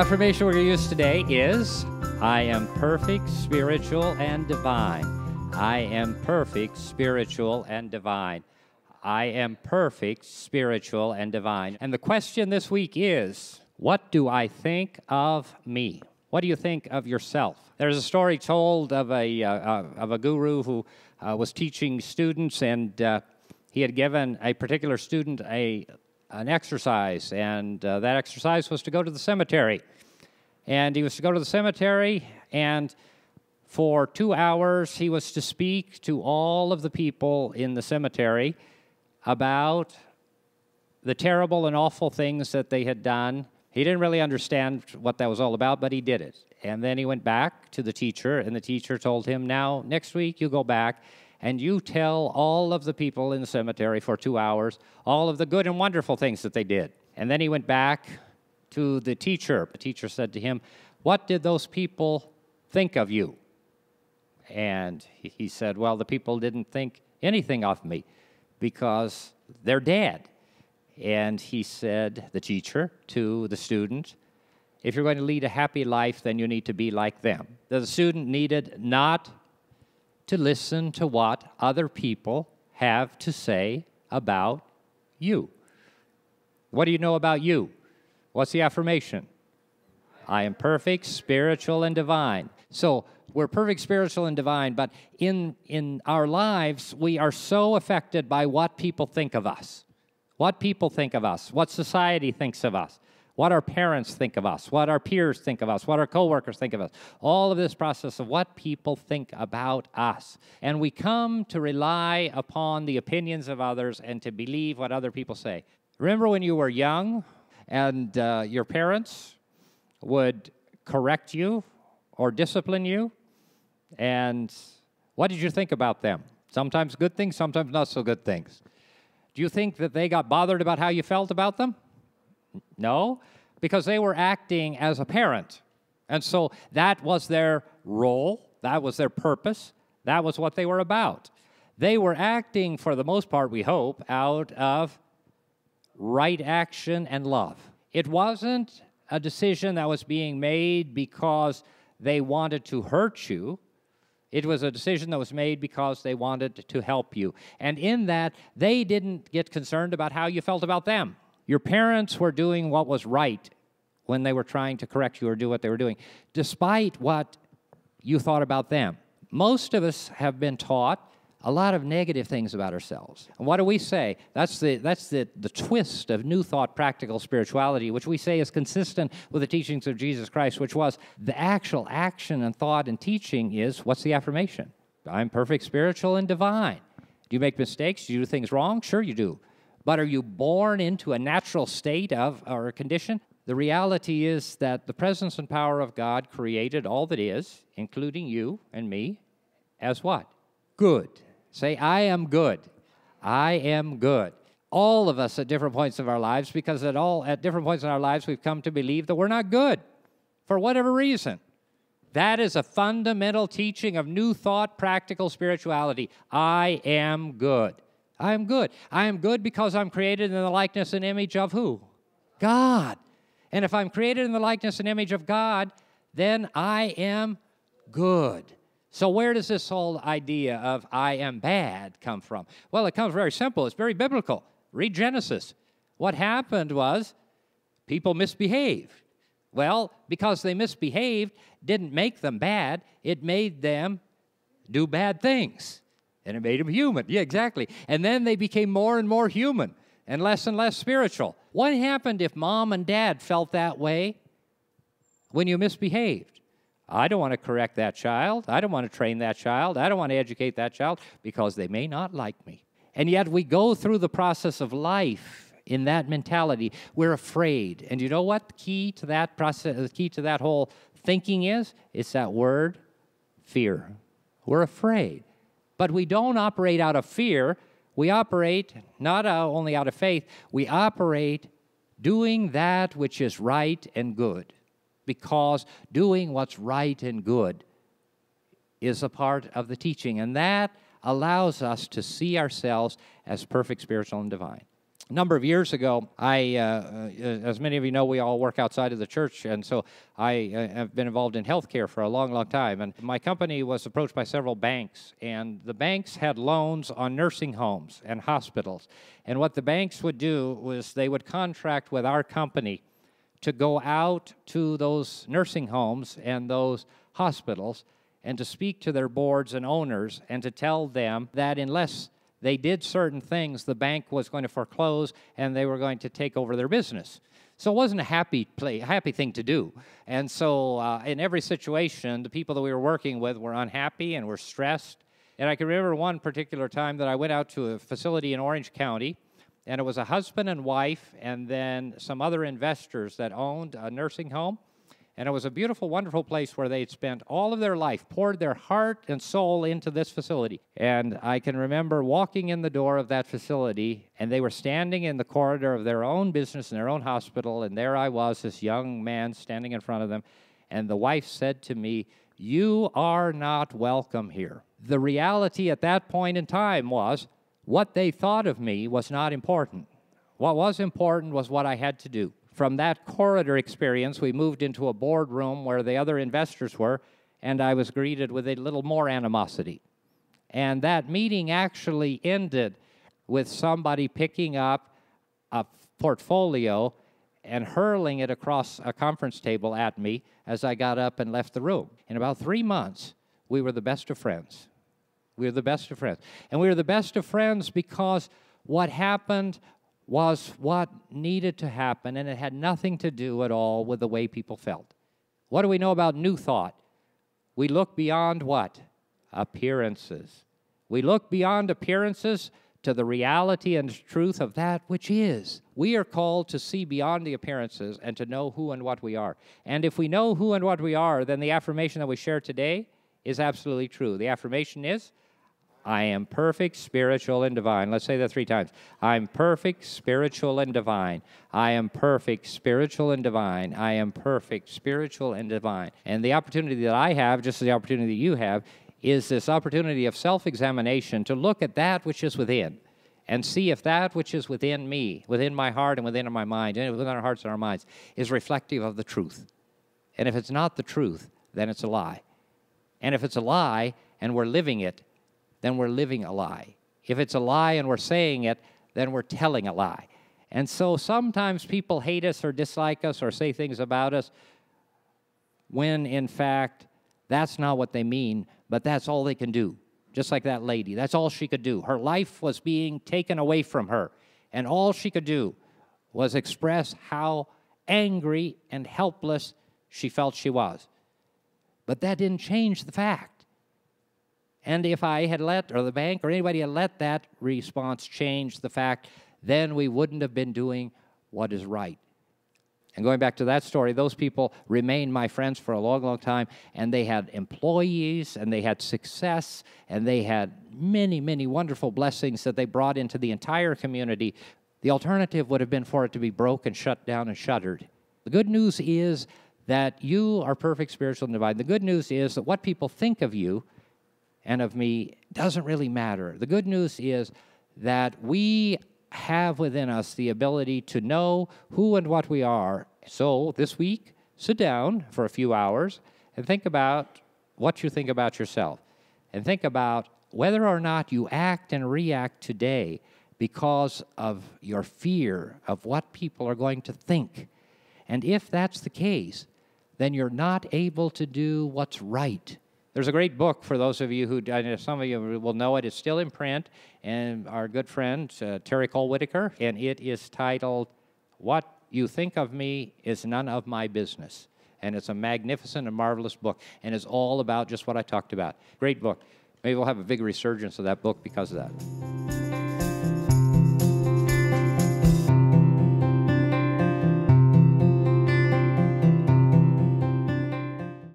affirmation we're going to use today is, I am perfect, spiritual, and divine. I am perfect, spiritual, and divine. I am perfect, spiritual, and divine. And the question this week is, what do I think of me? What do you think of yourself? There's a story told of a guru who was teaching students, and he had given a particular student an exercise, and that exercise was to go to the cemetery. And he was to go to the cemetery, and for 2 hours he was to speak to all of the people in the cemetery about the terrible and awful things that they had done. He didn't really understand what that was all about, but he did it. And then he went back to the teacher, and the teacher told him, now, next week you go back and you tell all of the people in the cemetery for 2 hours all of the good and wonderful things that they did. And then he went back to the teacher. The teacher said to him, what did those people think of you? And he said, well, the people didn't think anything of me because they're dead. And he said, the teacher, to the student, if you're going to lead a happy life, then you need to be like them. The student needed not to listen to what other people have to say about you. What do you know about you? What's the affirmation? I am perfect, spiritual, and divine. So we're perfect, spiritual, and divine, but in our lives, we are so affected by what people think of us. What people think of us, what society thinks of us, what our parents think of us, what our peers think of us, what our coworkers think of us. All of this process of what people think about us. And we come to rely upon the opinions of others and to believe what other people say. Remember when you were young and your parents would correct you or discipline you? And what did you think about them? Sometimes good things, sometimes not so good things. Do you think that they got bothered about how you felt about them? No, because they were acting as a parent. And so that was their role, that was their purpose, that was what they were about. They were acting, for the most part, we hope, out of right action and love. It wasn't a decision that was being made because they wanted to hurt you. It was a decision that was made because they wanted to help you. And in that, they didn't get concerned about how you felt about them. Your parents were doing what was right when they were trying to correct you or do what they were doing, despite what you thought about them. Most of us have been taught a lot of negative things about ourselves. And what do we say? That's the twist of New Thought practical spirituality, which we say is consistent with the teachings of Jesus Christ, which was the actual action and thought and teaching is, what's the affirmation? I'm perfect, spiritual, and divine. Do you make mistakes? Do you do things wrong? Sure you do. But are you born into a natural state of or a condition? The reality is that the presence and power of God created all that is, including you and me, as what? Good. Say, I am good. I am good. All of us at different points of our lives, because at different points in our lives, we've come to believe that we're not good for whatever reason. That is a fundamental teaching of New Thought practical spirituality. I am good. I am good. I am good because I'm created in the likeness and image of who? God. And if I'm created in the likeness and image of God, then I am good. So where does this whole idea of I am bad come from? Well, it comes very simple. It's very biblical. Read Genesis. What happened was people misbehaved. Well, because they misbehaved didn't make them bad. It made them do bad things. And it made them human. Yeah, exactly. And then they became more and more human and less spiritual. What happened if mom and dad felt that way when you misbehaved? I don't want to correct that child. I don't want to train that child. I don't want to educate that child because they may not like me. And yet we go through the process of life in that mentality. We're afraid. And you know what the key to that process, the key to that whole thinking is? It's that word, fear. We're afraid. But we don't operate out of fear. We operate not only out of faith, we operate doing that which is right and good. Because doing what's right and good is a part of the teaching. And that allows us to see ourselves as perfect, spiritual, and divine. A number of years ago, as many of you know, we all work outside of the church, and so I have been involved in healthcare for a long, long time. And my company was approached by several banks, and the banks had loans on nursing homes and hospitals. And what the banks would do was they would contract with our company to go out to those nursing homes and those hospitals and to speak to their boards and owners and to tell them that unless they did certain things, the bank was going to foreclose and they were going to take over their business. So it wasn't a happy thing to do. And so in every situation, the people that we were working with were unhappy and were stressed. And I can remember one particular time that I went out to a facility in Orange County, and it was a husband and wife and then some other investors that owned a nursing home. And it was a beautiful, wonderful place where they'd spent all of their life, poured their heart and soul into this facility. And I can remember walking in the door of that facility, and they were standing in the corridor of their own business in their own hospital, and there I was, this young man standing in front of them, and the wife said to me, "You are not welcome here." The reality at that point in time was what they thought of me was not important. What was important was what I had to do. From that corridor experience, we moved into a boardroom where the other investors were, and I was greeted with a little more animosity. And that meeting actually ended with somebody picking up a portfolio and hurling it across a conference table at me as I got up and left the room. In about 3 months, we were the best of friends. We were the best of friends. And we were the best of friends because what happened was what needed to happen, and it had nothing to do at all with the way people felt. What do we know about New Thought? We look beyond what? Appearances. We look beyond appearances to the reality and truth of that which is. We are called to see beyond the appearances and to know who and what we are. And if we know who and what we are, then the affirmation that we share today is absolutely true. The affirmation is, I am perfect, spiritual, and divine. Let's say that 3 times. I'm perfect, spiritual, and divine. I am perfect, spiritual, and divine. I am perfect, spiritual, and divine. And the opportunity that I have, just as the opportunity that you have, is this opportunity of self-examination to look at that which is within and see if that which is within me, within my heart and within my mind, and within our hearts and our minds, is reflective of the truth. And if it's not the truth, then it's a lie. And if it's a lie and we're living it, then we're living a lie. If it's a lie and we're saying it, then we're telling a lie. And so sometimes people hate us or dislike us or say things about us when, in fact, that's not what they mean, but that's all they can do. Just like that lady. That's all she could do. Her life was being taken away from her, and all she could do was express how angry and helpless she felt she was. But that didn't change the fact. And if I had let, or the bank or anybody had let that response change the fact, then we wouldn't have been doing what is right. And going back to that story, those people remained my friends for a long, long time, and they had employees, and they had success, and they had many, many wonderful blessings that they brought into the entire community. The alternative would have been for it to be broke and shut down and shuttered. The good news is that you are perfect, spiritual, and divine. The good news is that what people think of you and of me doesn't really matter. The good news is that we have within us the ability to know who and what we are. So this week, sit down for a few hours and think about what you think about yourself. And think about whether or not you act and react today because of your fear of what people are going to think. And if that's the case, then you're not able to do what's right. There's a great book for those of you who, some of you will know it. It's still in print, and our good friend, Terry Cole Whitaker, and it is titled, What You Think of Me Is None of My Business. And it's a magnificent and marvelous book, and it's all about just what I talked about. Great book. Maybe we'll have a big resurgence of that book because of that.